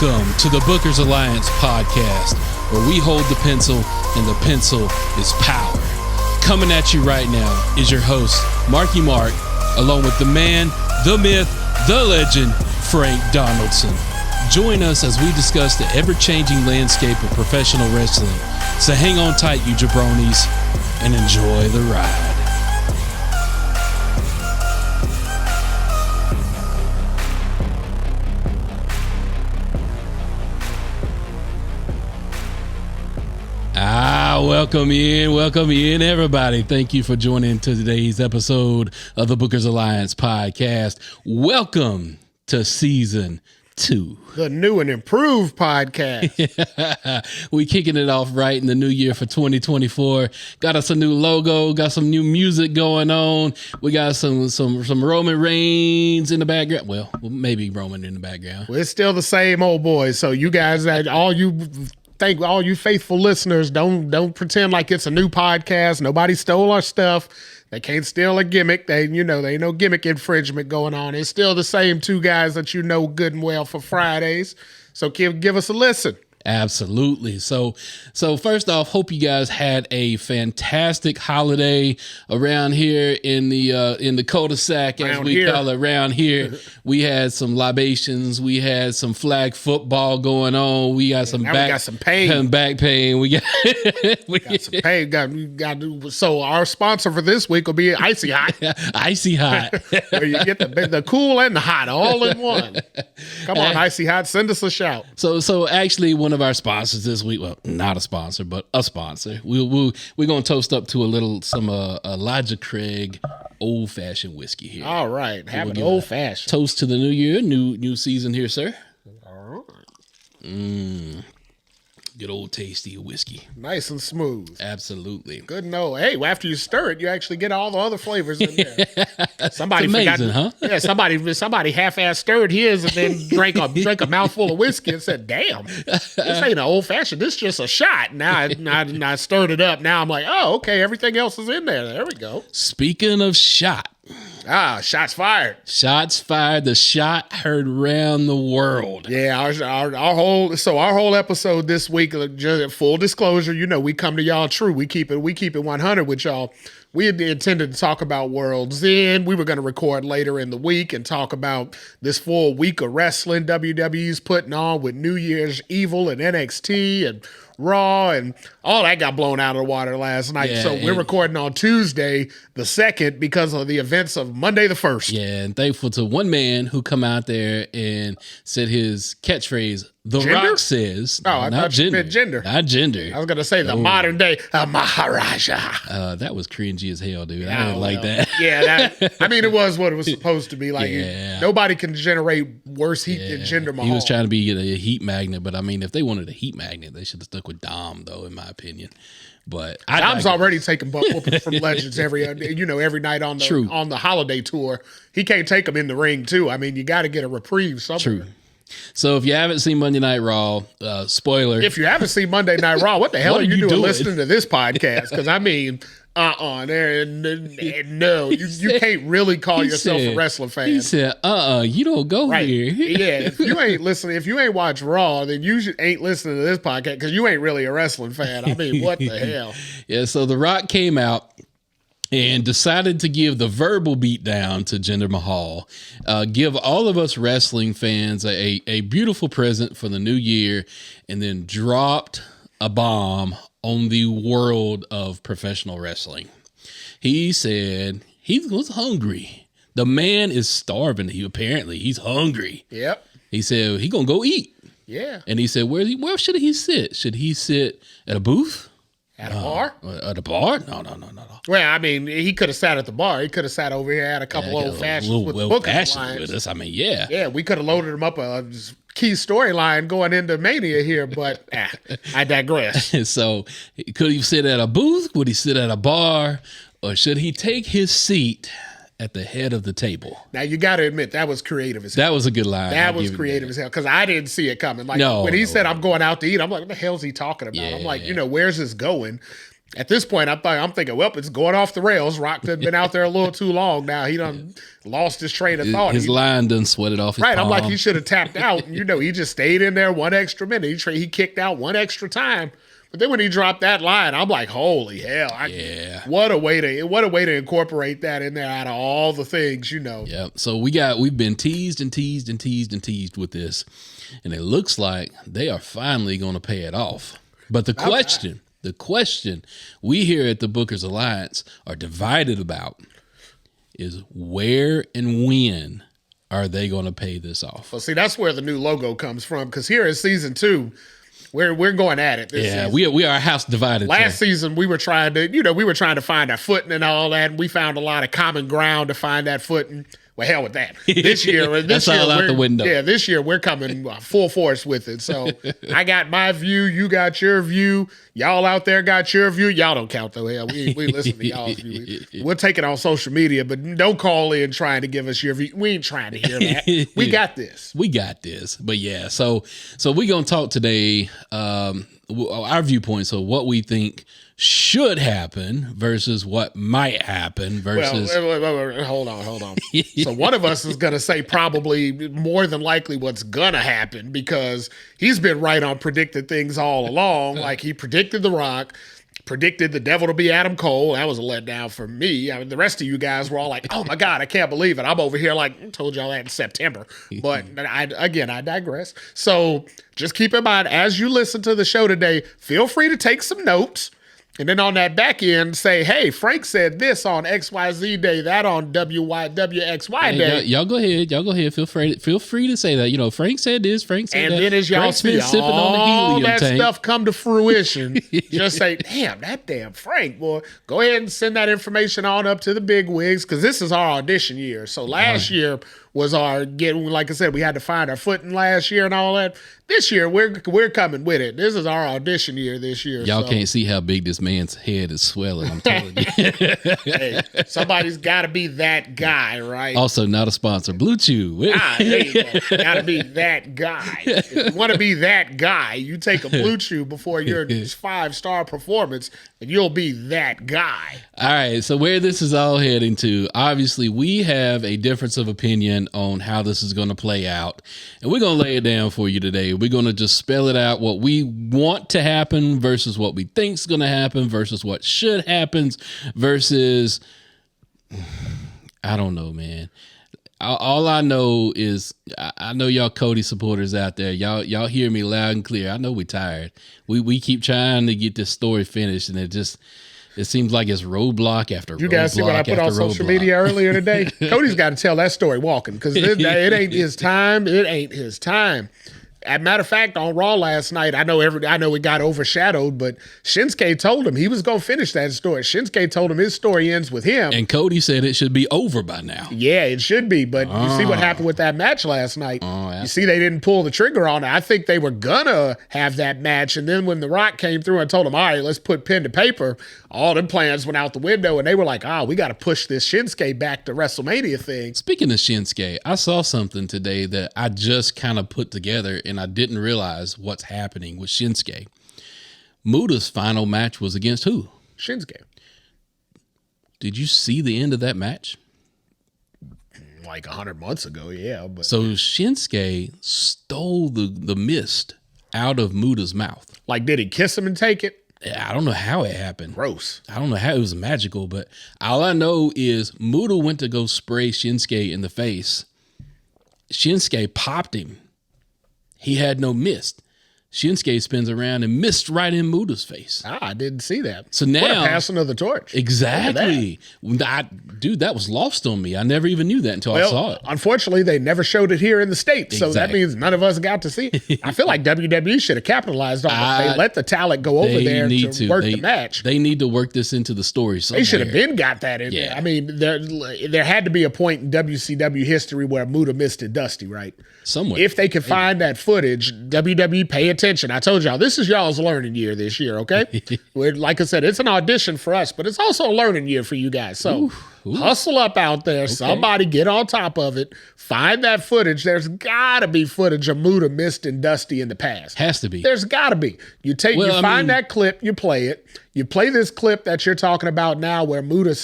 Welcome to the Bookers Alliance podcast, where we hold the pencil and the pencil is power. Coming at you right now is your host, Marky Mark, along with the man, the myth, the legend, Frank Donaldson. Join us as we discuss the ever-changing landscape of professional wrestling. So hang on tight, you jabronis, and enjoy the ride. Welcome in, everybody. Thank you for joining today's episode of the Bookers Alliance podcast. Welcome to season 2. The new and improved podcast. We kicking it off right in the new year for 2024. Got us a new logo, got some new music going on. We got some Roman Reigns in the background. Well, maybe Roman in the background. Well, it's still the same old boys. So you guys, all you faithful listeners, don't pretend like it's a new podcast. Nobody stole our stuff. They can't steal a gimmick. They ain't no gimmick infringement going on. It's still the same two guys that you know good and well for Fridays. So give us a listen. Absolutely. So first off, hope you guys had a fantastic holiday around here in the cul-de-sac, as we call it around here. We had some libations. We had some flag football going on. We got some back pain. We got some pain. So our sponsor for this week will be Icy Hot. Icy Hot. Where you get the cool and the hot all in one. Come on, Icy Hot, send us a shout. So actually, one of our sponsors this week, well, not a sponsor, but a sponsor. We're gonna toast up to some Elijah Craig old fashioned whiskey here. All right, have an old fashioned toast to the new year, new season here, sir. All right. Good old tasty whiskey. Nice and smooth. Absolutely. Good no. Hey, after you stir it, you actually get all the other flavors in there. Somebody it's amazing, huh? Yeah, somebody half-ass stirred his and then drank a mouthful of whiskey and said, "Damn, this ain't an old fashioned. This is just a shot." Now I stirred it up. Now I'm like, oh, okay, everything else is in there. There we go. Speaking of shot. Shots fired. Shots fired. The shot heard around the world. Yeah, our whole episode this week, just full disclosure, we come to y'all true. We keep it 100 with y'all. We had intended to talk about World's End. We were going to record later in the week and talk about this full week of wrestling WWE's putting on with New Year's Evil and NXT and Raw, and all that got blown out of the water last night. Yeah, so we're recording on Tuesday the 2nd because of the events of Monday the 1st. Yeah, and thankful to one man who come out there and said his catchphrase, The gender? Rock says. Oh, I thought you meant gender. Not gender. I was going to say the modern day Maharaja. That was cringy as hell, dude. I didn't like that. Yeah, it was what it was supposed to be. Like, nobody can generate worse heat than Jinder Mahal. He was trying to be a heat magnet, but if they wanted a heat magnet, they should have stuck with Dom, though, in my opinion. But Dom's already taking butt whooping from Legends every night on the holiday tour. He can't take them in the ring too. You got to get a reprieve somewhere. True. So if you haven't seen Monday Night Raw, spoiler. If you haven't seen Monday Night Raw, what the hell are you doing listening to this podcast? Because no, you can't really call yourself a wrestling fan. He said, you don't go here. Yeah, if you ain't listening, if you ain't watch Raw, then you ain't listening to this podcast because you ain't really a wrestling fan. What the hell? Yeah, so The Rock came out and decided to give the verbal beatdown to Jinder Mahal, give all of us wrestling fans a beautiful present for the new year, and then dropped a bomb on the world of professional wrestling. He said he was hungry. The man is starving. He's hungry. Yep. He said he gonna go eat. Yeah. And he said, where should he sit? Should he sit at a booth? At a bar? At a bar? No. Well, he could have sat at the bar. He could have sat over here, had a couple old fashions with the booking lines with us. Yeah. Yeah, we could have loaded him up a key storyline going into Mania here, but I digress. So, could he sit at a booth? Would he sit at a bar? Or should he take his seat at the head of the table? Now, you got to admit, that was creative as hell. That was a good line. That was creative as hell, because I didn't see it coming. When he said, I'm going out to eat, I'm like, what the hell is he talking about? Yeah. I'm like, where's this going? At this point, I'm thinking, well, it's going off the rails. Rock done been out there a little too long now. He done lost his train of thought. His line done sweated off his palm. I'm like, he should have tapped out. And, he just stayed in there one extra minute. He kicked out one extra time. But then when he dropped that line, I'm like, holy hell. What a way to incorporate that in there out of all the things, Yeah. So we've been teased and teased and teased and teased with this. And it looks like they are finally going to pay it off. But the question we here at the Bookers Alliance are divided about is where and when are they going to pay this off? Well, see, that's where the new logo comes from, because here in season 2, we're going at it. This season. we are a house divided. Last season we were trying to find our footing and all that, and we found a lot of common ground to find that footing. Well, hell with that. This year, that's all out the window. Yeah, this year we're coming full force with it. So I got my view, you got your view, y'all out there got your view. Y'all don't count though. Hell, we listen to y'all's view. We'll take it on social media, but don't call in trying to give us your view. We ain't trying to hear that. We got this. We got this. But yeah, so we're gonna talk today. Our viewpoints of what we think should happen versus what might happen versus. Well, hold on. So one of us is going to say probably more than likely what's going to happen, because he's been right on predicted things all along. Like he predicted The Rock, predicted the devil to be Adam Cole. That was a letdown for me. I mean, the rest of you guys were all like, oh my God, I can't believe it. I'm over here like, I told y'all that in September. But I digress. So just keep in mind, as you listen to the show today, feel free to take some notes. And then on that back end, say, hey, Frank said this on XYZ day, that on WXY day. Y'all go ahead. Feel free to say that. Frank said this, Frank said that. And then as y'all see all that stuff come to fruition, just say, that damn Frank, boy. Go ahead and send that information on up to the big wigs, because this is our audition year. So last year was like I said, we had to find our footing last year and all that. This year, we're coming with it. This is our audition year this year. Y'all can't see how big this man's head is swelling, I'm telling you. Hey, somebody's got to be that guy, right? Also, not a sponsor. Blue Chew. There you go. Got to be that guy. If you want to be that guy, you take a Blue Chew before your 5-star performance, and you'll be that guy. All right, so where this is all heading to, obviously, we have a difference of opinion on how this is going to play out, and we're going to lay it down for you today. We're going to just spell it out, what we want to happen versus what we think is going to happen versus what should happen versus, I don't know, man. All I know is, I know y'all Cody supporters out there. Y'all hear me loud and clear. I know we're tired. We keep trying to get this story finished, and it seems like it's roadblock after roadblock. You guys see what I put on social media earlier today? Cody's got to tell that story walking, because it ain't his time. It ain't his time. As a matter of fact, on Raw last night, I know it got overshadowed, but Shinsuke told him he was going to finish that story. Shinsuke told him his story ends with him. And Cody said it should be over by now. Yeah, it should be, but you see what happened with that match last night. You see they didn't pull the trigger on it. I think they were going to have that match, and then when The Rock came through and told him, all right, let's put pen to paper, all them plans went out the window, and they were like, we got to push this Shinsuke back to WrestleMania thing. Speaking of Shinsuke, I saw something today that I just kind of put together, and I didn't realize what's happening with Shinsuke. Muda's final match was against who? Shinsuke. Did you see the end of that match? Like 100 months ago, yeah. But so Shinsuke stole the mist out of Muda's mouth. Like, did he kiss him and take it? I don't know how it happened. Gross. I don't know how it was magical, but all I know is Muda went to go spray Shinsuke in the face. Shinsuke popped him. He had no mist. Shinsuke spins around and missed right in Muda's face. I didn't see that. So now, what a passing of the torch. Exactly. Dude, that was lost on me. I never even knew that until I saw it. Unfortunately, they never showed it here in the States, so that means none of us got to see it. I feel like WWE should have capitalized on it. They let the talent go over there to work the match. They need to work this into the story somewhere. They should have been got that in there. I mean, there had to be a point in WCW history where Muda missed it Dusty, right? Somewhere. If they could find that footage, WWE, pay attention. I told y'all, this is y'all's learning year this year, okay? Like I said, it's an audition for us, but it's also a learning year for you guys. So Hustle up out there. Okay. Somebody get on top of it. Find that footage. There's got to be footage of Muta, Mist, and Dusty in the past. Has to be. There's got to be. You find that clip, you play it. You play this clip that you're talking about now where Muta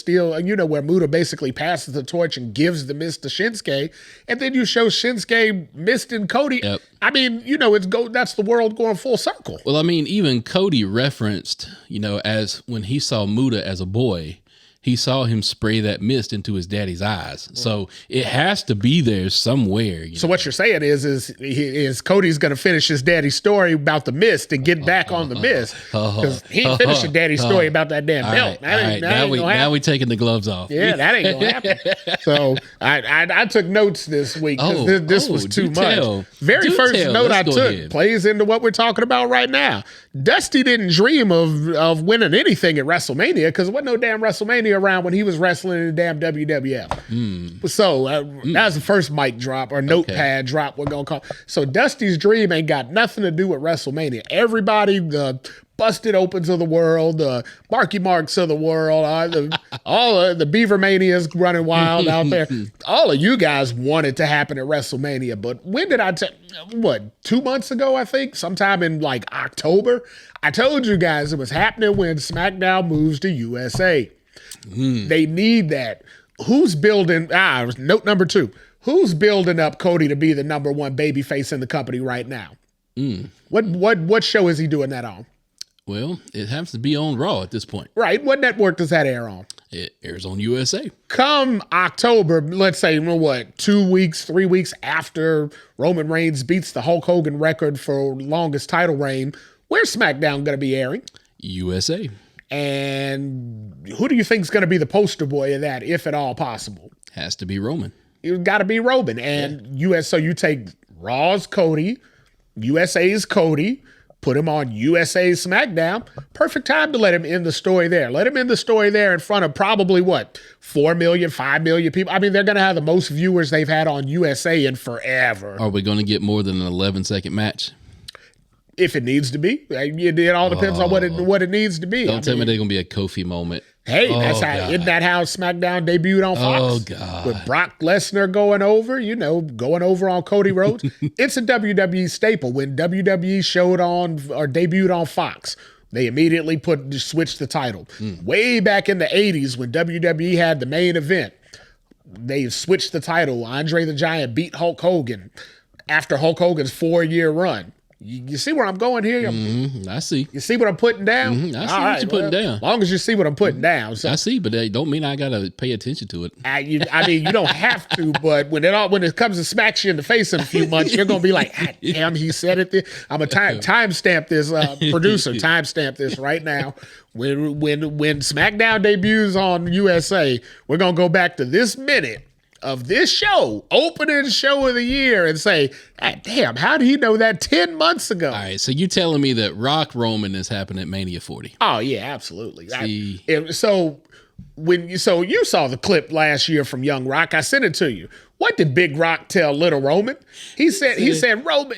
where Muta basically passes the torch and gives the Mist to Shinsuke. And then you show Shinsuke, Mist, and Cody. Yep. I mean, that's the world going full circle. Well, I mean, even Cody referenced, as when he saw Muta as a boy, he saw him spray that mist into his daddy's eyes. So it has to be there somewhere. So what you're saying is Cody's going to finish his daddy's story about the mist and get back on the mist. Because he ain't finished his daddy's story about that damn belt. Now we taking the gloves off. Yeah, that ain't going to happen. So I took notes this week because this was too much. Very first note I took plays into what we're talking about right now. Dusty didn't dream of winning anything at WrestleMania because there wasn't no damn WrestleMania around when he was wrestling in the damn WWF. So that was the first mic drop or notepad drop we're going to call. So Dusty's dream ain't got nothing to do with WrestleMania. Everybody, the Busted Opens of the world, the Marky Marks of the world, all of the Beaver Manias running wild out there. All of you guys wanted to happen at WrestleMania, but when did 2 months ago, I think, sometime in like October, I told you guys it was happening when SmackDown moves to USA. They need that. Who's building, note number 2, who's building up Cody to be the number one babyface in the company right now? What show is he doing that on? Well, it happens to be on Raw at this point. Right. What network does that air on? It airs on USA. Come October, let's say, 2 weeks, 3 weeks after Roman Reigns beats the Hulk Hogan record for longest title reign, where's SmackDown going to be airing? USA. And who do you think is going to be the poster boy of that, if at all possible? Has to be Roman. It's got to be Roman. And so you take Raw's Cody, USA's Cody, put him on USA SmackDown. Perfect time to let him end the story there. Let him end the story there in front of probably 4 million, 5 million people. I mean, they're going to have the most viewers they've had on USA in forever. Are we going to get more than an 11-second match? If it needs to be. It all depends on what it needs to be. Don't tell me they're going to be a Kofi moment. Hey, isn't that how SmackDown debuted on Fox? Oh, God. With Brock Lesnar going over on Cody Rhodes. It's a WWE staple. When WWE showed on or debuted on Fox, they immediately switched the title. Way back in the 80s when WWE had the main event, they switched the title. Andre the Giant beat Hulk Hogan after Hulk Hogan's 4-year run. You see where I'm going here? I see. You see what I'm putting down? I see what you're putting down. As long as you see what I'm putting down. So, I see, but that don't mean I got to pay attention to it. I mean, you don't have to, but when it comes to smacks you in the face in a few months, you're going to be like, damn, he said it. I'm going to timestamp this, producer, timestamp this right now. When SmackDown debuts on USA, we're going to go back to this minute of this show, opening show of the year, and say, damn, how did he know that 10 months ago? All right, so you telling me that Rock Roman is happening at Mania 40? Oh, yeah, absolutely. See. You saw the clip last year from Young Rock. I sent it to you. What did Big Rock tell Little Roman? He said, Rock,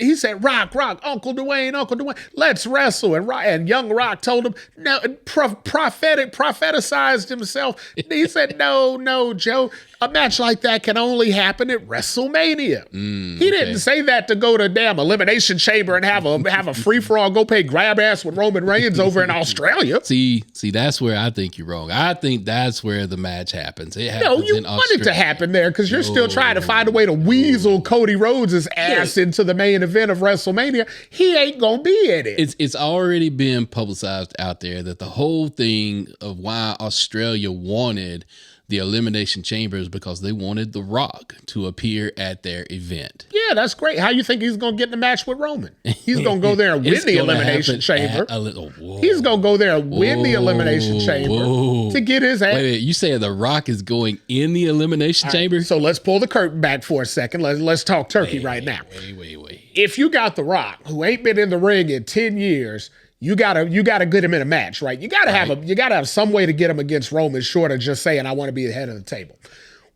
Uncle Dwayne, let's wrestle. And Young Rock told him, no, propheticized himself. He said, no, Joe, a match like that can only happen at WrestleMania. He didn't say that to go to damn Elimination Chamber and have a free-for-all, go pay grab ass with Roman Reigns over in Australia. See, that's where I think you're wrong. I think that's where the match happens. It happens you want it to happen there because you're still trying to find a way to weasel Cody Rhodes' ass into the main event of WrestleMania. He ain't gonna be in it. It's already been publicized out there that the whole thing of why Australia wanted the Elimination Chamber is because they wanted The Rock to appear at their event. Yeah, that's great. How you think he's going to get in the match with Roman? He's going to go there and win the Elimination Chamber. He's going to go there and win the Elimination Chamber to get his ass. Wait, you saying The Rock is going in the Elimination Chamber? So let's pull the curtain back for a second. Let's talk turkey right now. Wait. If you got The Rock, who ain't been in the ring in 10 years, you gotta get him in a match, right? You gotta have some way to get him against Roman, short of just saying I want to be the head of the table.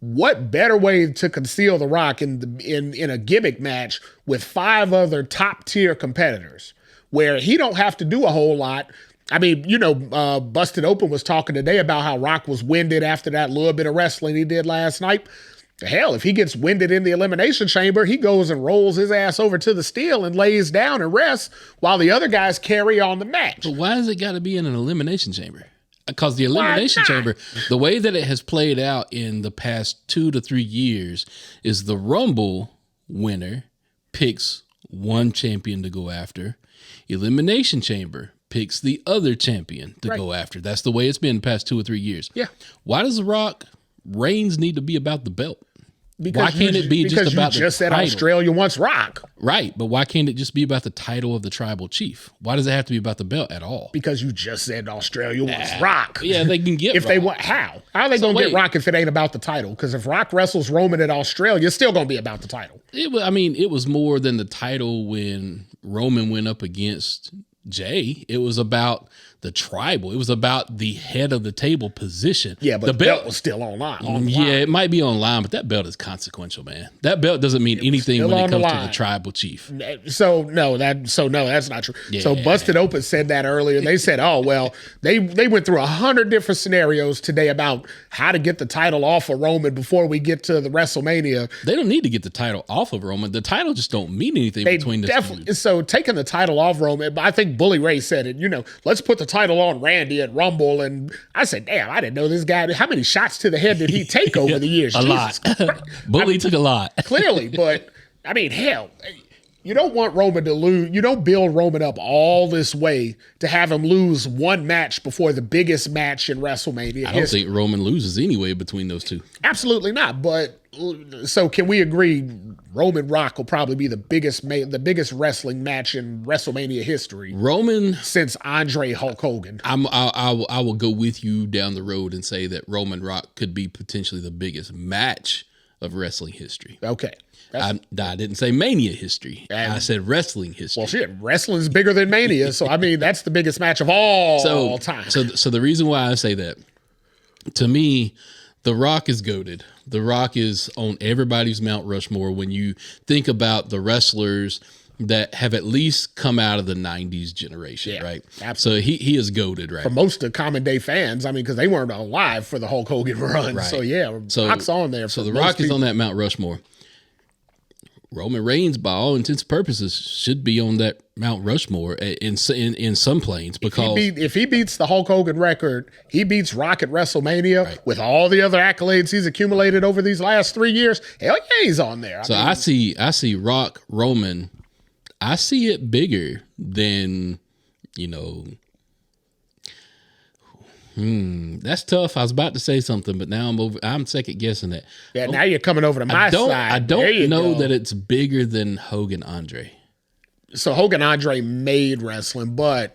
What better way to conceal The Rock in a gimmick match with 5 other top tier competitors, where he don't have to do a whole lot? I mean, Busted Open was talking today about how Rock was winded after that little bit of wrestling he did last night. Hell, if he gets winded in the Elimination Chamber, he goes and rolls his ass over to the steel and lays down and rests while the other guys carry on the match. But why has it got to be in an Elimination Chamber? Because the Elimination Chamber, the way that it has played out in the past 2 to 3 years is the Rumble winner picks one champion to go after. Elimination Chamber picks the other champion to go after. That's the way it's been the past 2 or 3 years. Yeah. Why does The Rock Reigns need to be about the belt? Because why can't it be just about you just the said title? Australia wants Rock. Right, but why can't it just be about the title of the tribal chief? Why does it have to be about the belt at all? Because you just said Australia wants Rock. Yeah, they can get if Rock. they want. How are they going to get Rock if it ain't about the title? Because if Rock wrestles Roman at Australia, it's still going to be about the title. It was more than the title when Roman went up against Jay. It was about the tribal. It was about the head of the table position. Yeah, but the belt was still online. Yeah, it might be online, but that belt is consequential, man. That belt doesn't mean anything when it comes to the tribal chief. So no, that's not true. Yeah. So Busted Open said that earlier. They said, oh well, they went through 100 different scenarios today about how to get the title off of Roman before we get to the WrestleMania. They don't need to get the title off of Roman. The title just don't mean anything between the two. So taking the title off Roman, I think Bully Ray said it. Let's put the title on Randy at Rumble, and I said, damn, I didn't know this guy. How many shots to the head did he take over the years? A lot. Bully took a lot. Clearly, but I mean, hell, you don't want Roman to lose. You don't build Roman up all this way to have him lose one match before the biggest match in WrestleMania. I don't think Roman loses anyway between those two. Absolutely not. But so can we agree Roman Rock will probably be the biggest wrestling match in WrestleMania history? Roman since Andre Hulk Hogan. I will go with you down the road and say that Roman Rock could be potentially the biggest match of wrestling history. Okay. I didn't say Mania history. I said wrestling history. Well, shit, wrestling's bigger than Mania, so I mean that's the biggest match of all time. So the reason why I say that, to me, The Rock is goated. The Rock is on everybody's Mount Rushmore when you think about the wrestlers that have at least come out of the 90s generation, right? Absolutely. So he is goated, right? For most of common day fans, I mean, because they weren't alive for the Hulk Hogan run. Right. So yeah, Rock's on there. So The Rock is on that Mount Rushmore. Roman Reigns, by all intents and purposes, should be on that Mount Rushmore in some planes because if he beats the Hulk Hogan record, he beats Rock at WrestleMania with all the other accolades he's accumulated over these last 3 years. Hell yeah, he's on there. I see Rock Roman. I see it bigger than that's tough. I was about to say something, but now I'm second guessing that. Yeah, now you're coming over to my side. I don't know that it's bigger than Hogan Andre. So Hogan Andre made wrestling, but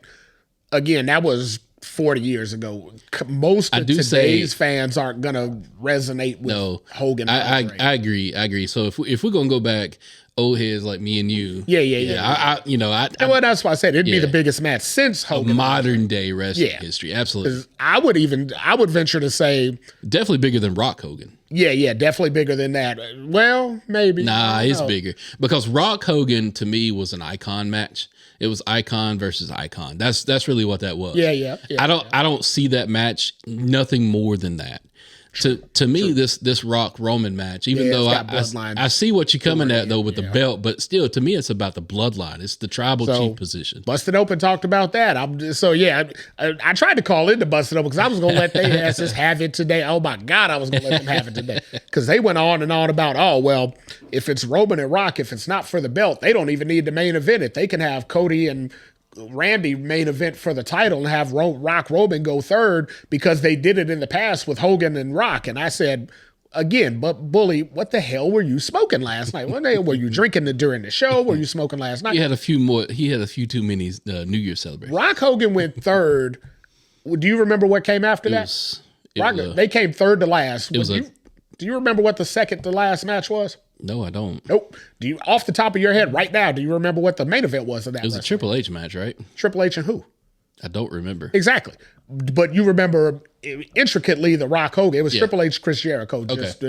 again, that was 40 years ago. Most of today's fans aren't gonna resonate with Hogan Andre. I agree. So if we're gonna go back, old heads like me and you. Yeah. Well, that's why I said it'd be the biggest match since Hogan. Modern day wrestling history. Absolutely. I would venture to say definitely bigger than Rock Hogan. Yeah, definitely bigger than that. Well, maybe. Nah, it's bigger because Rock Hogan to me was an icon match. It was icon versus icon. That's really what that was. Yeah. I don't see that match nothing more than that. To me, this Rock Roman match, even though I see what you're coming at though with the belt, but still, to me, it's about the bloodline. It's the tribal chief position. Busted Open talked about that. I tried to call into Busted Open because I was going to let their asses have it today. Oh my God, I was going to let them have it today because they went on and on about, if it's Roman and Rock, if it's not for the belt, they don't even need the main event it. They can have Cody and Randy main event for the title and have Rock Roman go third because they did it in the past with Hogan and Rock. And I said, again, but Bully, what the hell were you smoking last night? What the hell were you drinking during the show? Were you smoking last night? He had a few too many New Year's celebrations. Rock Hogan went third. Do you remember what came after that? They came third to last. Do you remember what the second to last match was? No, I don't. Nope. Do you, off the top of your head right now, do you remember what the main event was of that? It was a Triple H match, right? Triple H and who? I don't remember. Exactly. But you remember intricately the Rock Hogan. It was Triple H, Chris Jericho, just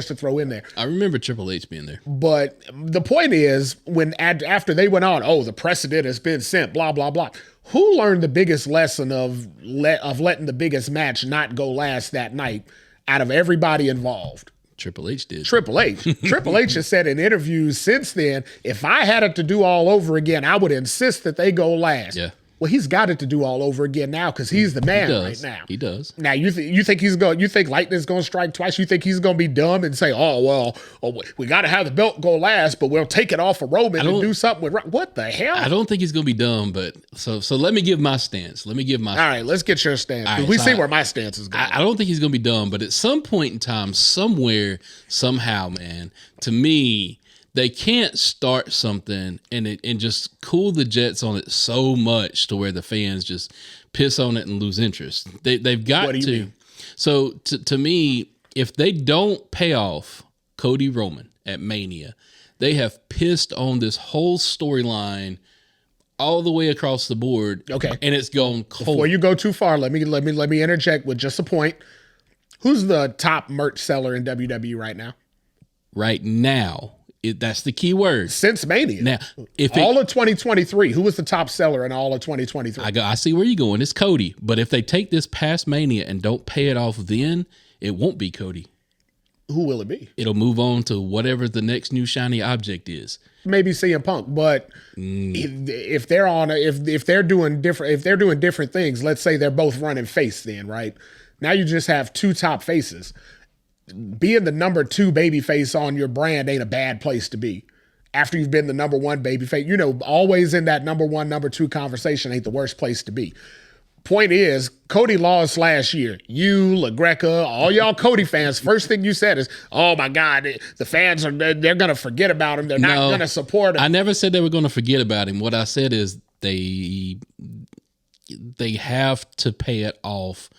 to throw in there. I remember Triple H being there. But the point is, after they went on, the precedent has been set, blah, blah, blah. Who learned the biggest lesson of letting the biggest match not go last that night out of everybody involved? Triple H did. Triple H. Triple H has said in interviews since then, if I had it to do all over again, I would insist that they go last. Yeah. Well, he's got it to do all over again now because he's the man right now. He does. Now you think he's going? You think lightning's going to strike twice? You think he's going to be dumb and say, we got to have the belt go last, but we'll take it off of Roman and do something with what the hell? I don't think he's going to be dumb, but so let me give my stance. All right, let's get your stance. Right, we see where my stance is going. I don't think he's going to be dumb, but at some point in time, somewhere, somehow, man, to me, they can't start something and just cool the jets on it so much to where the fans just piss on it and lose interest. They've got what do you to. mean? So to me, if they don't pay off Cody Roman at Mania, they have pissed on this whole storyline all the way across the board. Okay, and it's gone cold. Before you go too far, let me interject with just a point. Who's the top merch seller in WWE right now? Right now. That's the key word. Since Mania. Now, all of 2023, who was the top seller in all of 2023? I see where you're going. It's Cody. But if they take this past Mania and don't pay it off then, it won't be Cody. Who will it be? It'll move on to whatever the next new shiny object is. Maybe CM Punk, but if they're doing different things, let's say they're both running face then, right? Now you just have two top faces. Being the number 2 babyface on your brand ain't a bad place to be. After you've been the number 1 babyface, always in that number 1, number 2 conversation ain't the worst place to be. Point is, Cody lost last year. You, LaGreca, all y'all Cody fans, first thing you said is, oh my God, the fans they're going to forget about him. They're not going to support him. I never said they were going to forget about him. What I said is they have to pay it off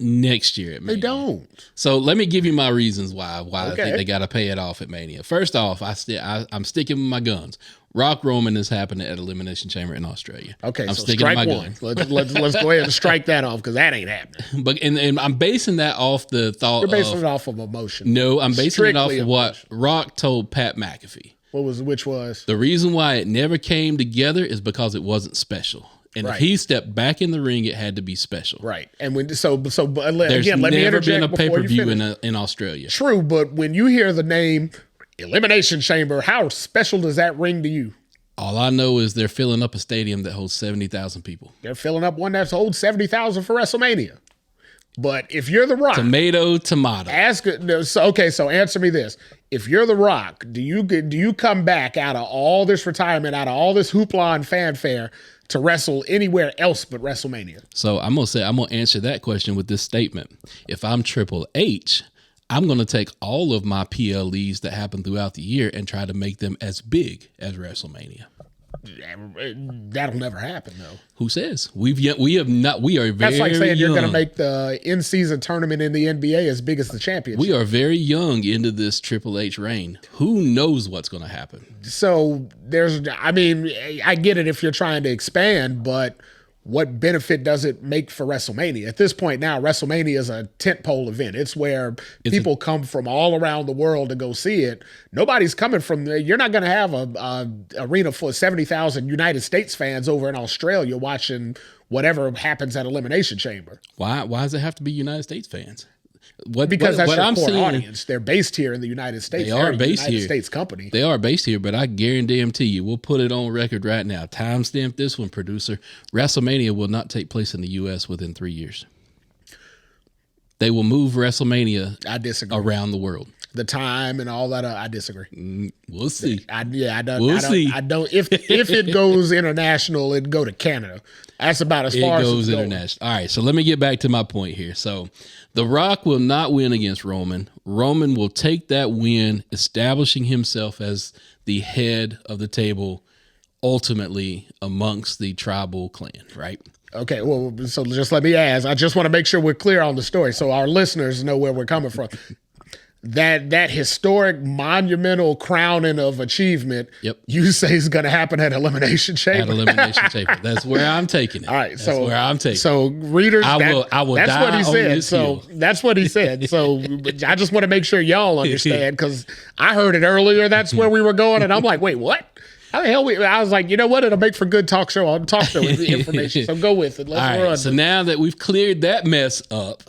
next year at Mania. They don't. So let me give you my reasons why Okay. I think they got to pay it off at Mania. First off, I'm sticking with my guns. Rock Roman is happening at Elimination Chamber in Australia. Okay, I'm so sticking strike to my one. guns. Let's go ahead and strike that off because that ain't happening. But and I'm basing that off the thought. You're basing it off of emotion. No, I'm basing Strictly it off of emotion. what Rock told Pat McAfee. Which was? The reason why it never came together is because it wasn't special. And Right. if he stepped back in the ring, it had to be special. Right. And when There's again, let me never interject been a before you pay-per-view finish. in Australia. True, but when you hear the name Elimination Chamber, how special does that ring to you? All I know is they're filling up a stadium that holds 70,000 people. They're filling up one that's holds 70,000 for WrestleMania. But if you're The Rock, Tomato. so answer me this: if you're The Rock, do you come back out of all this retirement, out of all this hoopla and fanfare, to wrestle anywhere else but WrestleMania? So I'm gonna answer that question with this statement. If I'm Triple H, I'm gonna take all of my PLEs that happen throughout the year and try to make them as big as WrestleMania. That'll never happen, though. Who says? We are very That's like saying you're going to young. make the in-season tournament in the NBA as big as the championship. We are very young into this Triple H reign. Who knows what's going to happen? So I get it if you're trying to expand, but what benefit does it make for WrestleMania? At this point now, WrestleMania is a tentpole event. It's where people come from all around the world to go see it. Nobody's coming from there. You're not going to have a arena full of 70,000 United States fans over in Australia watching whatever happens at Elimination Chamber. Why does it have to be United States fans? Because that's your I'm core seeing, audience. They're based here in the United States. They are They're a based United here. States company. They are based here, but I guarantee you, we'll put it on record right now. Timestamp this one, producer. WrestleMania will not take place in the U.S. within 3 years. They will move WrestleMania I disagree. around the world. The time and all that, I disagree. We'll see. We'll see. I don't. If it goes international, it'd go to Canada. That's about as far It as goes it's going. international. All right, so let me get back to my point here. So The Rock will not win against Roman. Roman will take that win, establishing himself as the head of the table, ultimately amongst the tribal clan, right? Okay, well, so just let me ask. I just want to make sure we're clear on the story so our listeners know where we're coming from. That historic, monumental crowning of achievement, Yep. you say is going to happen at Elimination Chamber. At Elimination Chamber. That's where I'm taking it. All right, That's so where I'm taking it. So readers, I will that's die what he on said. this So hill. that's what he said. So I just want to make sure y'all understand because I heard it earlier. That's where we were going, and I'm like, wait, what? How the hell I was like, you know what? It'll make for good talk show on talk show information. So go with it. Let's run. So now that we've cleared that mess up,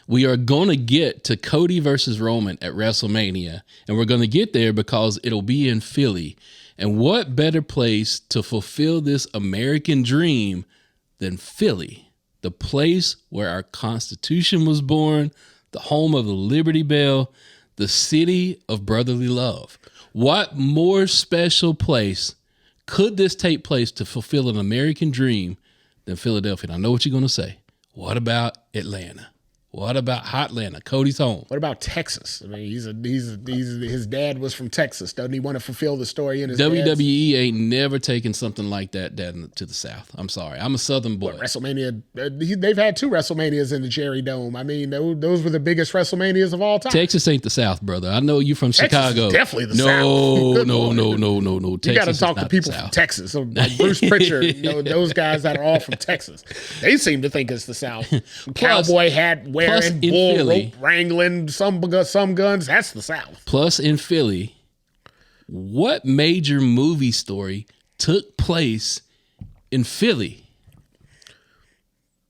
we are going to get to Cody versus Roman at WrestleMania. And we're going to get there because it'll be in Philly. And what better place to fulfill this American dream than Philly, the place where our Constitution was born, the home of the Liberty Bell, the city of brotherly love. What more special place could this take place to fulfill an American dream than Philadelphia? And I know what you're going to say. What about Atlanta? What about Hotlanta, Cody's home? What about Texas? I mean, his dad was from Texas. Doesn't he want to fulfill the story in his WWE ain't never taken something like that down to the South. I'm sorry. I'm a Southern boy. WrestleMania, they've had 2 WrestleManias in the Jerry Dome. I mean, those were the biggest WrestleManias of all time. Texas ain't the South, brother. I know you from Texas Chicago. Is definitely the no, South. No. You got to talk to people from Texas. So like Bruce Pritchard, those guys that are all from Texas. They seem to think it's the South. Cowboy hat wearing, bull rope wrangling, some guns. That's the South. Plus, in Philly, what major movie story took place in Philly?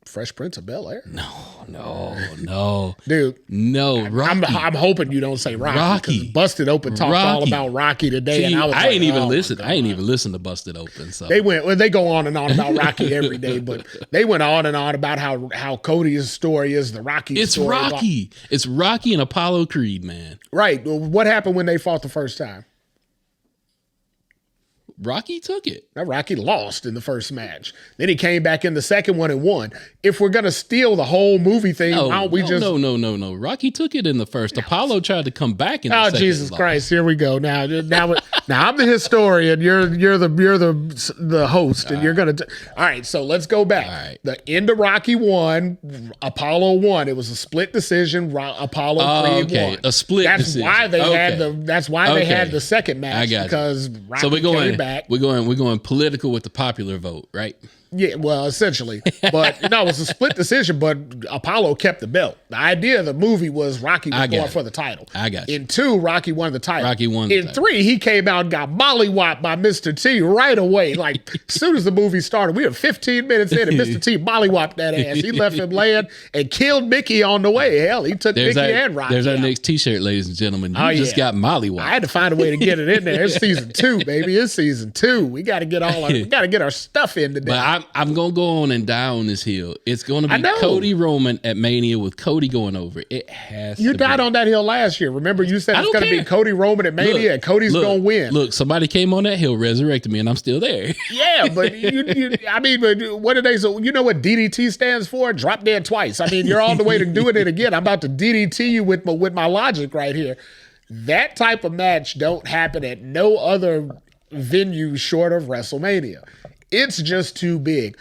Fresh Prince of Bel-Air. No. Dude. No, Rocky. I'm hoping you don't say Rocky. Busted Open talked all about Rocky today. See, and I ain't even listen. I ain't even listen to Busted Open. So they go on and on about Rocky every day, but they went on and on about how Cody's story is the Rocky story. It's Rocky and Apollo Creed, man. Right. Well, what happened when they fought the first time? Rocky took it. Now, Rocky lost in the first match. Then he came back in the second one and won. If we're going to steal the whole movie thing, why don't we just... No. Rocky took it in the first. Apollo tried to come back in the second. Oh, Jesus Christ. Here we go. Now I'm the historian. You're the host, and you're going to... All right, so let's go back. All right. The end of Rocky 1, Apollo won. It was a split decision. Apollo Creed won. A split decision. That's why they had the second match. I got because you. Rocky came back. We're going political with the popular vote, right? Yeah, well, essentially. But no, it was a split decision, but Apollo kept the belt. The idea of the movie was Rocky was going for the title. I got you. In 2, Rocky won the title. In 3, he came out and got mollywopped by Mr. T right away. Like, as soon as the movie started, we were 15 minutes in and Mr. T mollywopped that ass. He left him laying and killed Mickey on the way. Hell, he took Mickey and Rocky There's our out. next t-shirt, ladies and gentlemen. You just got mollywopped. I had to find a way to get it in there. It's season 2, baby. It's season 2. We got to get our stuff in today. But I'm going to go on and die on this hill. It's going to be Cody Roman at Mania with Cody going over. It has You died on that hill last year. Remember, you said it's going to be Cody Roman at Mania and Cody's going to win. Look, somebody came on that hill, resurrected me, and I'm still there. Yeah, but but what did they say? You know what DDT stands for? Drop dead twice. I mean, you're on the way to doing it again. I'm about to DDT you with my logic right here. That type of match don't happen at no other venue short of WrestleMania. It's just too big.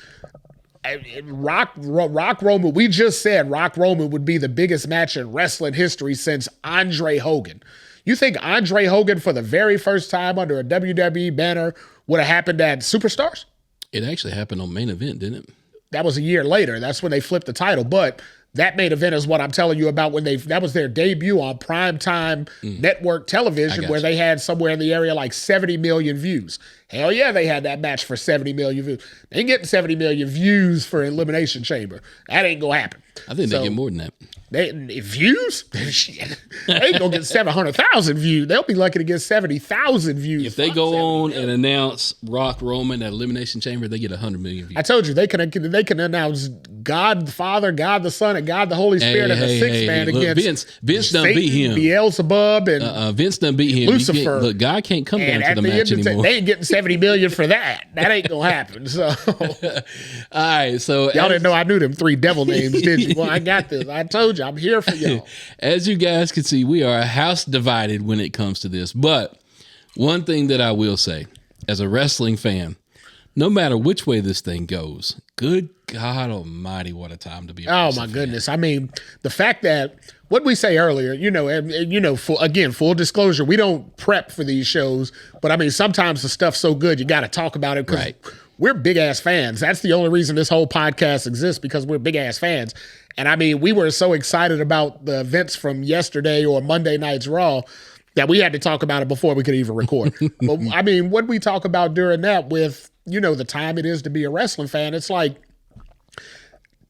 Rock Roman, we just said Rock Roman would be the biggest match in wrestling history since Andre Hogan. You think Andre Hogan for the very first time under a WWE banner would have happened at Superstars? It actually happened on Main Event, didn't it? That was a year later. That's when they flipped the title. But that main event is what I'm telling you about that was their debut on primetime network television where they had somewhere in the area like 70 million views. Hell yeah, they had that match for 70 million views. They ain't getting 70 million views for Elimination Chamber. That ain't going to happen. I think they get more than that. Views? They ain't going to get 700,000 views. They'll be lucky to get 70,000 views. If they go on and announce Rock Roman at Elimination Chamber, they get 100 million views. I told you, they can announce God the Father, God the Son, and God the Holy Spirit and the sixth man against Vince done beat him. Beelzebub and Vince done beat him. Lucifer. Look, God can't come down to the match anymore. They ain't getting 70 million for that. That ain't going to happen. So, all right. So y'all didn't know I knew them 3 devil names, did you? Well, I got this. I told you, I'm here for y'all. As you guys can see, we are a house divided when it comes to this. But one thing that I will say, as a wrestling fan, no matter which way this thing goes, good God Almighty, what a time to be a wrestling fan. Goodness. I mean, the fact that, what we say earlier, full disclosure, we don't prep for these shows, but I mean, sometimes the stuff's so good, you got to talk about it because we're big-ass fans. That's the only reason this whole podcast exists, because we're big-ass fans. And I mean, we were so excited about the events from yesterday or Monday night's Raw. Yeah, we had to talk about it before we could even record. But I mean, what we talk about during that with, the time it is to be a wrestling fan, it's like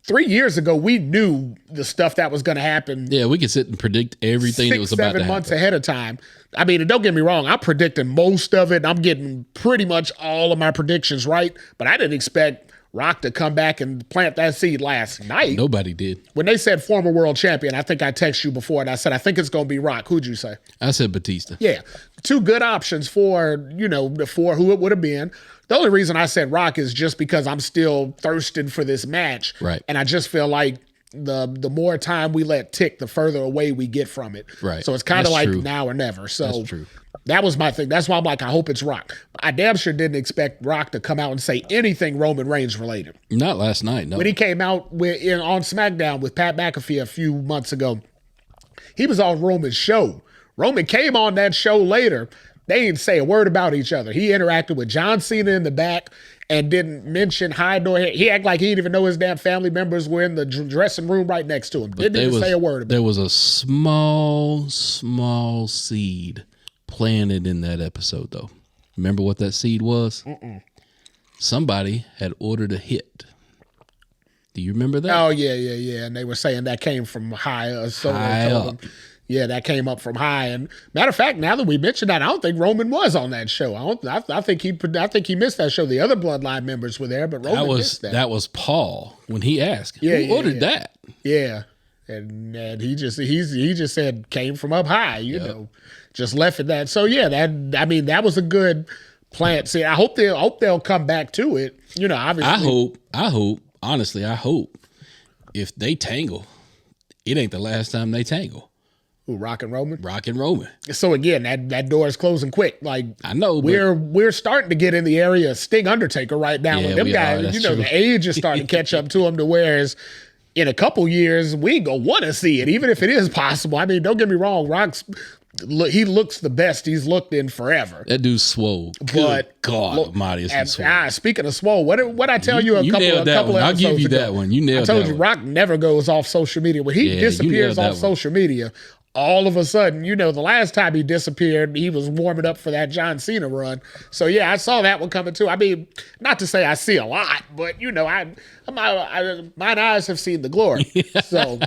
3 years ago, we knew the stuff that was going to happen. Yeah, we could sit and predict everything that was about to happen. 7 months ahead of time. I mean, and don't get me wrong, I'm predicting most of it. I'm getting pretty much all of my predictions right, but I didn't expect Rock to come back and plant that seed last night. Nobody did. When they said former world champion, I think I texted you before and I said, I think it's going to be Rock. Who'd you say? I said Batista. Yeah. Two good options for who it would have been. The only reason I said Rock is just because I'm still thirsting for this match. Right. And I just feel like the more time we let tick, the further away we get from it. Right. So it's kind of like true. now or never. So That's true. That was my thing. That's why I'm like, I hope it's Rock. I damn sure didn't expect Rock to come out and say anything Roman Reigns related. Not last night, no. When he came out on SmackDown with Pat McAfee a few months ago, he was on Roman's show. Roman came on that show later. They didn't say a word about each other. He interacted with John Cena in the back and didn't mention hi nor he acted like he didn't even know his damn family members were in the dressing room right next to him. Didn't even say a word about it. There was a small seed planted in that episode, though. Remember what that seed was? Somebody had ordered a hit. Do you remember that? Oh, yeah. And they were saying that came from high. High up. Yeah, that came up from high. And matter of fact, now that we mentioned that, I don't think Roman was on that show. I think he missed that show. The other Bloodline members were there, but Roman missed that. That was Paul when he asked. Yeah, Who ordered that? Yeah, and he just said came from up high. You know, just left it that. So yeah, that was a good plant. See, I hope they'll come back to it. Obviously, I hope. Honestly, I hope if they tangle, it ain't the last time they tangle. Who, Rock and Roman? Rock and Roman. So again, that door is closing quick. Like I know, we're starting to get in the area of Sting Undertaker right now. Yeah, them guys, true. The age is starting to catch up to them to whereas in a couple years we ain't gonna want to see it, even if it is possible. I mean, don't get me wrong, he looks the best he's looked in forever. That dude's swole. But God Almighty, is swole. Speaking of swole, what I tell you a couple nailed that episodes one. I'll give you ago, that one. You nailed that. I told you, Rock never goes off social media. When he disappears off social media, all of a sudden, the last time he disappeared, he was warming up for that John Cena run. So yeah, I saw that one coming too. I mean, not to say I see a lot, but my eyes have seen the glory. So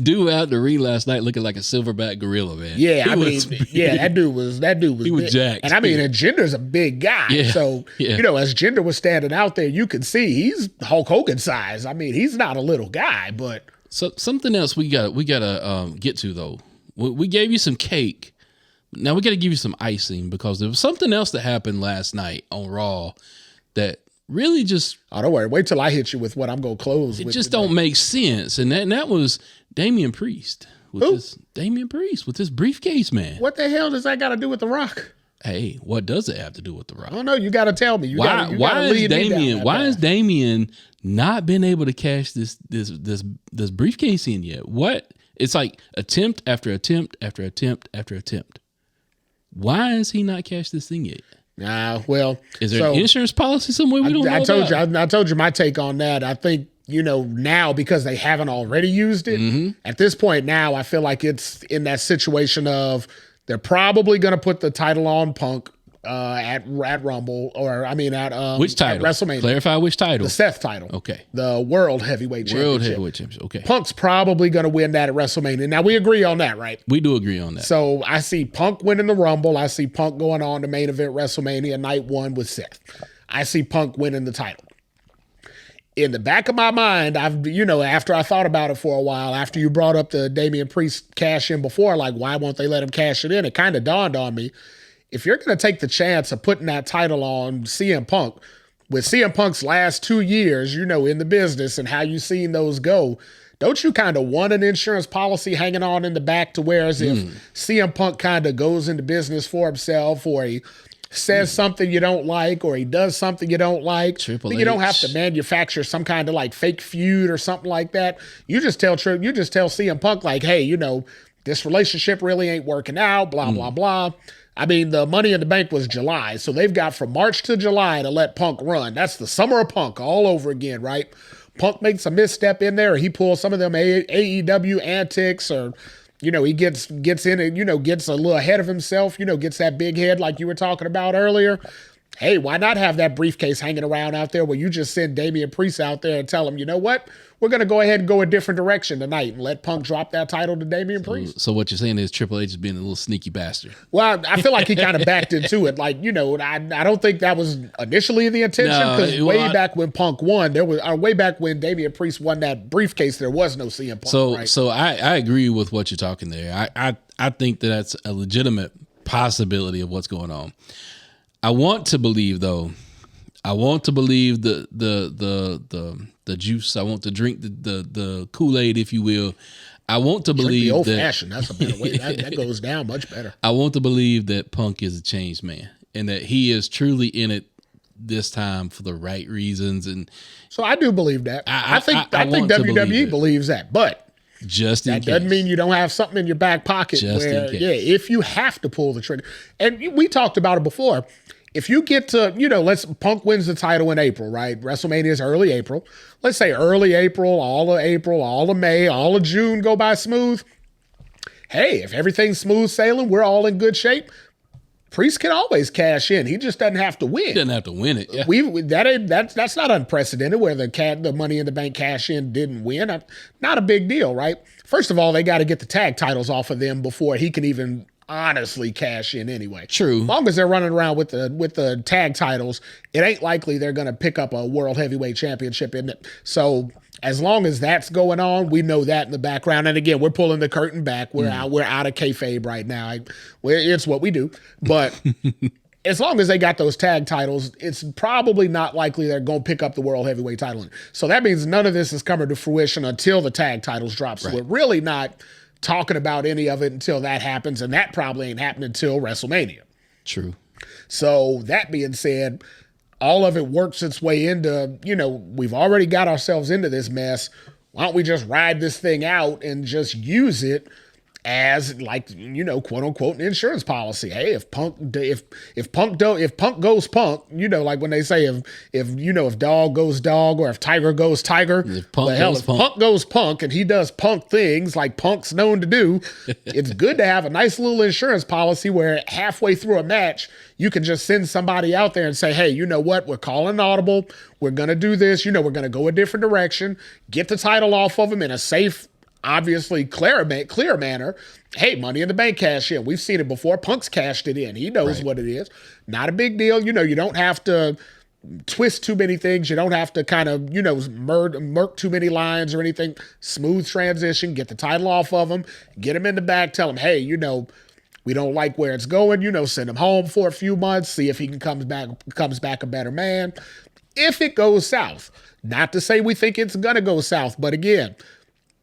dude out the ring last night looking like a silverback gorilla, man. Yeah, that dude was he was jacked. And I mean, and Jinder's a big guy. Yeah. So as Jinder was standing out there, you could see he's Hulk Hogan size. I mean, he's not a little guy, but so something else we gotta get to though. We gave you some cake. Now we got to give you some icing because there was something else that happened last night on Raw that really just... Oh, don't worry. Wait till I hit you with what I'm going to close with. It just don't make sense. And that was Damian Priest. Damian Priest with this briefcase, man. What the hell does that got to do with The Rock? Hey, what does it have to do with The Rock? I don't know. You got to tell me. Why is Damian not been able to cash this briefcase in yet? What? It's like attempt after attempt after attempt after attempt. Why has he not cashed this thing yet? Well, is there an insurance policy somewhere we don't know about? I told you my take on that. I think, now because they haven't already used it, at this point now, I feel like it's in that situation of they're probably going to put the title on Punk at Rumble, at which title? At WrestleMania. Clarify which title. The Seth title. Okay. The World Heavyweight Championship. Okay. Punk's probably going to win that at WrestleMania. Now we agree on that, right? We do agree on that. So I see Punk winning the Rumble. I see Punk going on to main event WrestleMania night 1 with Seth. I see Punk winning the title. In the back of my mind, after I thought about it for a while, after you brought up the Damian Priest cash in before, like why won't they let him cash it in? It kind of dawned on me. If you're going to take the chance of putting that title on CM Punk, with CM Punk's last 2 years, in the business and how you've seen those go, don't you kind of want an insurance policy hanging on in the back to whereas if CM Punk kind of goes into business for himself or he says something you don't like or he does something you don't like, you don't have to manufacture some kind of like fake feud or something like that. You just tell CM Punk like, hey, this relationship really ain't working out, blah, blah, blah. I mean, the Money in the Bank was July, so they've got from March to July to let Punk run. That's the summer of Punk all over again, right? Punk makes a misstep in there, or he pulls some of them AEW antics, or he gets in it, gets a little ahead of himself, gets that big head like you were talking about earlier. Hey, why not have that briefcase hanging around out there where you just send Damian Priest out there and tell him, you know what? We're going to go ahead and go a different direction tonight and let Punk drop that title to Damian Priest. So what you're saying is Triple H is being a little sneaky bastard. Well, I feel like he kind of backed into it. Like, I don't think that was initially the intention, because back when Punk won, way back when Damian Priest won that briefcase, there was no CM Punk. So I agree with what you're talking there. I think that's a legitimate possibility of what's going on. I want to believe, though. I want to believe the juice. I want to drink the Kool-Aid, if you will. I want to believe the old fashioned. That's a better way. That goes down much better. I want to believe that Punk is a changed man and that he is truly in it this time for the right reasons. And so I do believe that. I think WWE believes that, but that doesn't mean you don't have something in your back pocket if you have to pull the trigger. And we talked about it before. If you get to, Punk wins the title in April, right? WrestleMania is early April. Let's say early April, all of May, all of June go by smooth. Hey, if everything's smooth sailing, we're all in good shape. Priest can always cash in. He just doesn't have to win. He doesn't have to win it. Yeah. That's not unprecedented where the Money in the Bank cash in didn't win. Not a big deal, right? First of all, they got to get the tag titles off of them before he can even honestly cash in anyway. True. As long as they're running around with the tag titles, it ain't likely they're going to pick up a World Heavyweight Championship, isn't it? So as long as that's going on, we know that in the background. And again, we're pulling the curtain back. We're out of kayfabe right now. It's what we do. But as long as they got those tag titles, it's probably not likely they're going to pick up the World Heavyweight title. So that means none of this is coming to fruition until the tag titles drop. So we're really not talking about any of it until that happens, and that probably ain't happening until WrestleMania. True. So that being said, all of it works its way into, we've already got ourselves into this mess. Why don't we just ride this thing out and just use it as quote unquote an insurance policy? Hey, if Punk goes Punk, like when they say if dog goes dog or if tiger goes tiger, if Punk goes Punk and he does Punk things like Punk's known to do, it's good to have a nice little insurance policy where halfway through a match you can just send somebody out there and say, hey, you know what? We're calling an audible. We're going to do this. We're going to go a different direction, get the title off of him in a safe, obviously clear manner. Hey, Money in the Bank cash in. We've seen it before. Punk's cashed it in. He knows what it is. Not a big deal. You don't have to twist too many things. You don't have to kind of, murk too many lines or anything. Smooth transition. Get the title off of him. Get him in the back. Tell him, hey, we don't like where it's going. Send him home for a few months. See if he comes back a better man. If it goes south. Not to say we think it's going to go south, but again,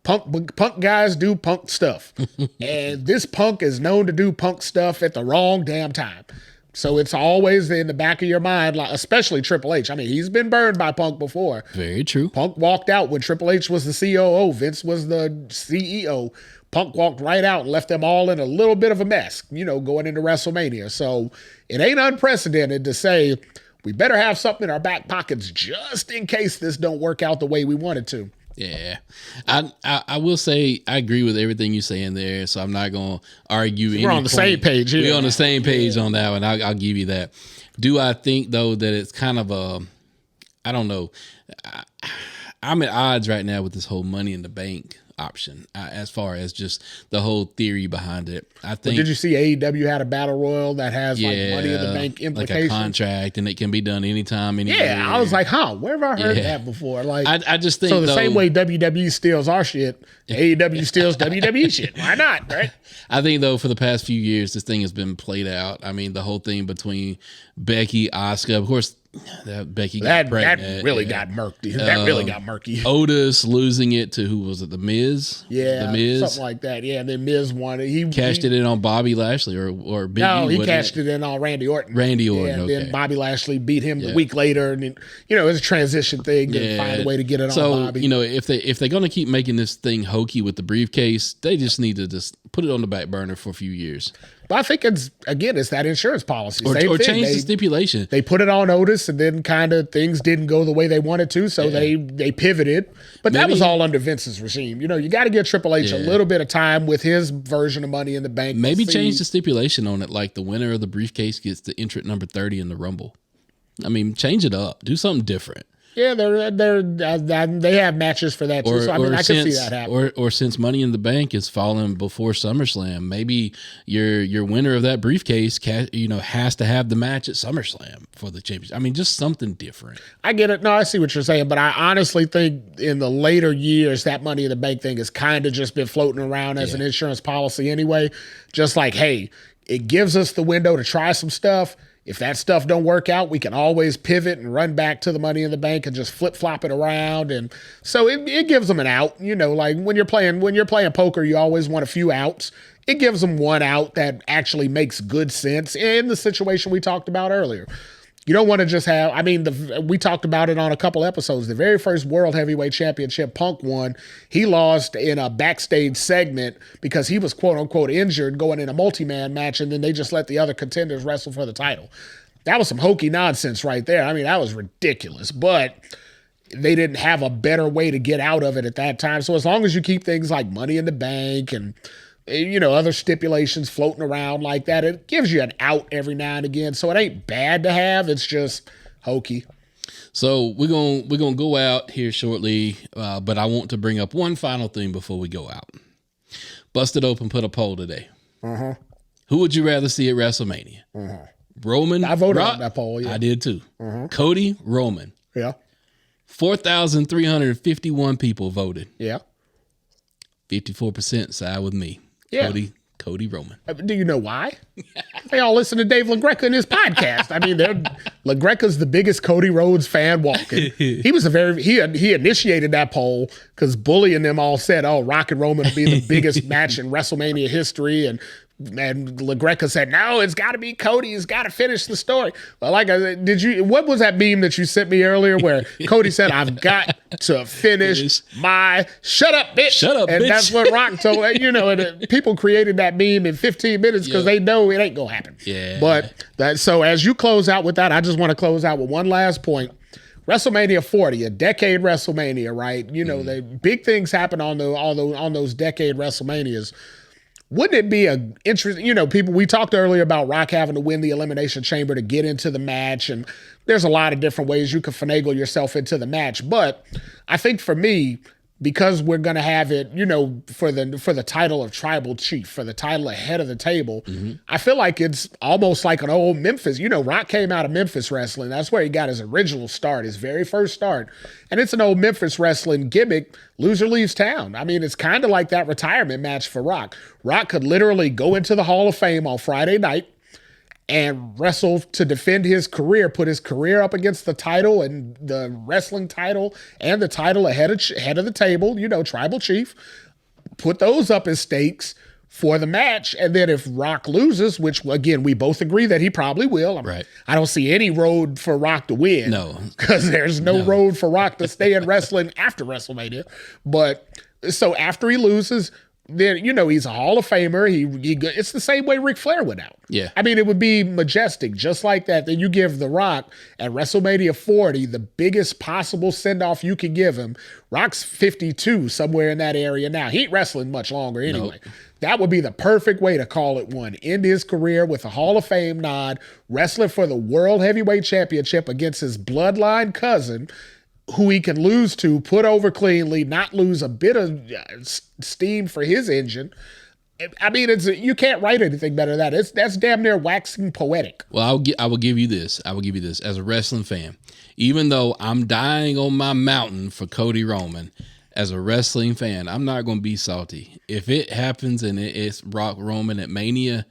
Punk guys do Punk stuff. And this Punk is known to do Punk stuff at the wrong damn time. So it's always in the back of your mind, like, especially Triple H. I mean, he's been burned by Punk before. Very true. Punk walked out when Triple H was the COO. Vince was the CEO. Punk walked right out and left them all in a little bit of a mess, going into WrestleMania. So it ain't unprecedented to say we better have something in our back pockets just in case this don't work out the way we want it to. Yeah, I will say I agree with everything you're saying there, so I'm not going to argue. We're on the same page here. We're on the same page on that one. I'll give you that. Do I think, though, that it's kind of I don't know. I'm at odds right now with this whole Money in the Bank option as far as just the whole theory behind it. I think. Did you see AEW had a battle royal that has like Money in the Bank implications? Like a contract, and it can be done anytime, anywhere. Yeah, I was like, where have I heard that before? Like, I just think so. The same way WWE steals our shit, AEW steals WWE shit. Why not? Right? I think though, for the past few years, this thing has been played out. I mean, the whole thing between Becky, Asuka, of course. Becky got pregnant. That really got murky. That really got murky. Otis losing it to who was it? The Miz. Yeah, the Miz, something like that. Yeah, and then Miz won it. He cashed it in on Bobby Lashley or Big No, he cashed it in on Randy Orton. Yeah, and then Bobby Lashley beat him the week later, and it was a transition thing. And find a way to get it on Bobby. If they're gonna keep making this thing hokey with the briefcase, they just need to just put it on the back burner for a few years. But I think it's that insurance policy. Or change the stipulation. They put it on notice, and then kind of things didn't go the way they wanted to, so they pivoted. But that was all under Vince's regime. You know, you got to give Triple H a little bit of time with his version of Money in the Bank. Maybe change the stipulation on it, like the winner of the briefcase gets the entrant number 30 in the Rumble. I mean, change it up. Do something different. Yeah, they have matches for that too. So I mean, I can see that happen. Or since Money in the Bank is falling before SummerSlam, maybe your winner of that briefcase, has to have the match at SummerSlam for the championship. I mean, just something different. I get it. No, I see what you're saying, but I honestly think in the later years that Money in the Bank thing has kind of just been floating around as an insurance policy anyway. Just like, hey, it gives us the window to try some stuff. If that stuff don't work out, we can always pivot and run back to the Money in the Bank and just flip-flop it around. And so it gives them an out. You know, like when you're playing poker, you always want a few outs. It gives them one out that actually makes good sense in the situation we talked about earlier. You don't want to just have, I mean, we talked about it on a couple episodes. The very first World Heavyweight Championship Punk won, he lost in a backstage segment because he was quote unquote injured going in a multi-man match, and then they just let the other contenders wrestle for the title. That was some hokey nonsense right there. I mean, that was ridiculous, but they didn't have a better way to get out of it at that time. So as long as you keep things like Money in the Bank and other stipulations floating around like that, it gives you an out every now and again. So it ain't bad to have. It's just hokey. So we're gonna go out here shortly, but I want to bring up one final thing before we go out. Busted Open put a poll today. Who would you rather see at WrestleMania? Roman. I voted on that poll. Yeah. I did too. Cody, Roman. Yeah. 4,351 people voted. Yeah. 54% side with me. Yeah. Cody Roman. Do you know why? They all listen to Dave LaGreca in his podcast. I mean, LaGreca's the biggest Cody Rhodes fan walking. He was he initiated that poll because Bully and them all said, "Oh, Rock and Roman will be the biggest match in WrestleMania history," and LaGreca said, "No, it's got to be Cody. He's got to finish the story." Well, like I said, what was that meme that you sent me earlier where Cody said, "I've got to finish my shut up, bitch." Shut up, and bitch. that's what Rock told, and people created that meme in 15 minutes because they know it ain't going to happen. Yeah. But so as you close out with that, I just want to close out with one last point. WrestleMania 40, a decade WrestleMania, right? The big things happen on those decade WrestleManias. Wouldn't it be a interesting, we talked earlier about Rock having to win the Elimination Chamber to get into the match, and there's a lot of different ways you could finagle yourself into the match. But I think for me, because we're going to have it, for the title of Tribal Chief, for the title of Head of the Table, I feel like it's almost like an old Memphis. Rock came out of Memphis wrestling. That's where he got his original start, his very first start. And it's an old Memphis wrestling gimmick. Loser leaves town. I mean, it's kind of like that retirement match for Rock. Rock could literally go into the Hall of Fame on Friday night and wrestle to defend his career, put his career up against the title and the wrestling title and the title head of the table, Tribal Chief, put those up as stakes for the match. And then if Rock loses, which again, we both agree that he probably will. Right. I don't see any road for Rock to win. No. Because there's no road for Rock to stay in wrestling after WrestleMania. But so after he loses, then he's a Hall of Famer. It's the same way Ric Flair went out. Yeah. I mean, it would be majestic, just like that. Then you give The Rock at WrestleMania 40 the biggest possible send-off you could give him. Rock's 52, somewhere in that area now. He ain't wrestling much longer anyway. Nope. That would be the perfect way to call it one. End his career with a Hall of Fame nod, wrestling for the World Heavyweight Championship against his bloodline cousin, who he can lose to, put over cleanly, not lose a bit of steam for his engine. I mean, you can't write anything better than that. That's damn near waxing poetic. Well, I will give you this. As a wrestling fan, even though I'm dying on my mountain for Cody Roman, as a wrestling fan, I'm not going to be salty. If it happens and it's Rock Roman at Mania,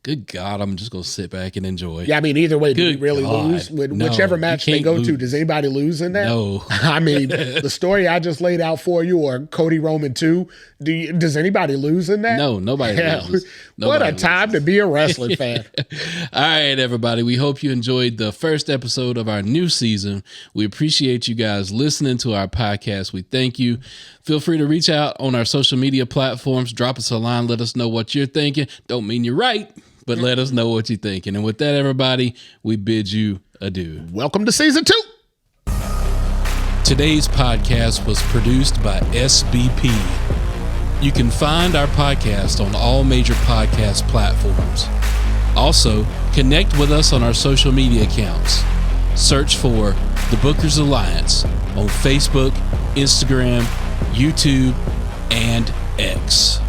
good God, I'm just going to sit back and enjoy. Yeah, I mean, either way, do we really lose? Whichever match they go to, does anybody lose in that? No. I mean, the story I just laid out for you, or Cody Roman 2, does anybody lose in that? No, nobody loses. What a time to be a wrestling fan. All right, everybody. We hope you enjoyed the first episode of our new season. We appreciate you guys listening to our podcast. We thank you. Feel free to reach out on our social media platforms. Drop us a line. Let us know what you're thinking. Don't mean you're right, But let us know what you're thinking. And with that, everybody, we bid you adieu. Welcome to season 2. Today's podcast was produced by SBP. You can find our podcast on all major podcast platforms. Also, connect with us on our social media accounts. Search for The Bookers Alliance on Facebook, Instagram, YouTube, and X.